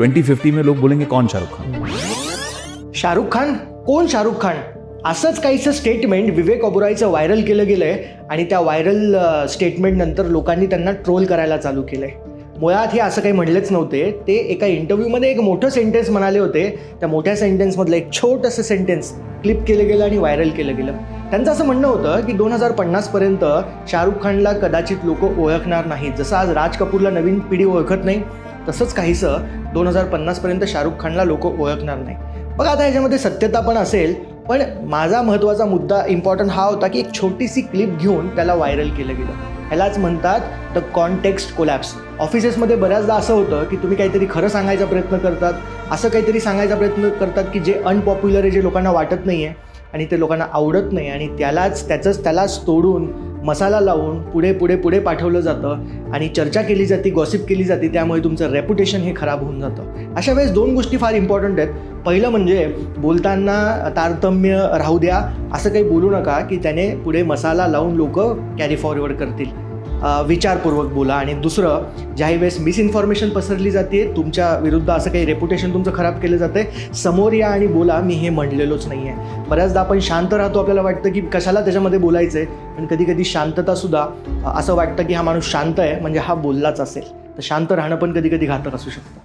2050 में लोग बोलेंगे कौन शाहरुख खान? शाहरुख खान? कोण शाहरुख खान? असंच काहीचं स्टेटमेंट विवेक ओबरॉयचं व्हायरल केलं गेलं आहे आणि त्या व्हायरल स्टेटमेंटनंतर लोकांनी त्यांना ट्रोल करायला चालू केलं आहे. मुळात हे असं काही म्हणलेच नव्हते. ते एका इंटरव्ह्यूमध्ये एक मोठं सेंटेन्स म्हणाले होते. त्या मोठ्या सेंटेन्समधलं एक छोटंसं सेंटेन्स क्लिप केलं गेलं आणि व्हायरल केलं गेलं. त्यांचं असं म्हणणं होतं की 2050पर्यंत शाहरुख खानला कदाचित लोक ओळखणार नाहीत. जसं आज राज कपूरला नवीन पिढी ओळखत नाही, तसंच काहीसं 2050पर्यंत शाहरुख खानला लोक ओळखणार नाही. बघा, आता ह्याच्यामध्ये सत्यता पण असेल, पण माझा महत्त्वाचा मुद्दा इम्पॉर्टंट हा होता की एक छोटीशी क्लिप घेऊन त्याला व्हायरल केलं गेलं. ह्यालाच म्हणतात द कॉन्टेक्स्ट कोलॅप्स. ऑफिसेसमध्ये बऱ्याचदा असं होतं की तुम्ही काहीतरी खरं सांगायचा प्रयत्न करतात, असं काहीतरी सांगायचा प्रयत्न करतात की जे अनपॉप्युलर आहे, जे लोकांना वाटत नाही आहे आणि ते लोकांना आवडत नाही, आणि त्यालाच तोडून मसाला लावून पुढे पाठवलं जातं आणि चर्चा केली जाते, गॉसिप केली जाते. त्यामुळे तुमचं रेप्युटेशन हे खराब होऊन जातं. अशा वेळेस दोन गोष्टी फार इम्पॉर्टंट आहेत. पहिलं म्हणजे बोलताना तारतम्य राहू द्या, असं काही बोलू नका की त्याने पुढे मसाला लावून लोक कॅरी फॉरवर्ड करतील. विचारपूर्वक बोला. आणि दुसरं, ज्याही वेळेस मिसइन्फॉर्मेशन पसरली जाते, तुमच्या विरुद्ध असं काही रेप्युटेशन तुमचं खराब केलं जातं, समोर या आणि बोला, मी हे म्हणलेलोच नाही आहे. बऱ्याचदा आपण शांत राहतो, आपल्याला वाटतं की कशाला त्याच्यामध्ये बोलायचं आहे, पण कधी कधी शांततासुद्धा असं वाटतं की हा माणूस शांत आहे म्हणजे हा बोललाच असेल. तर शांत राहणं पण कधी कधी घातक असू शकतं.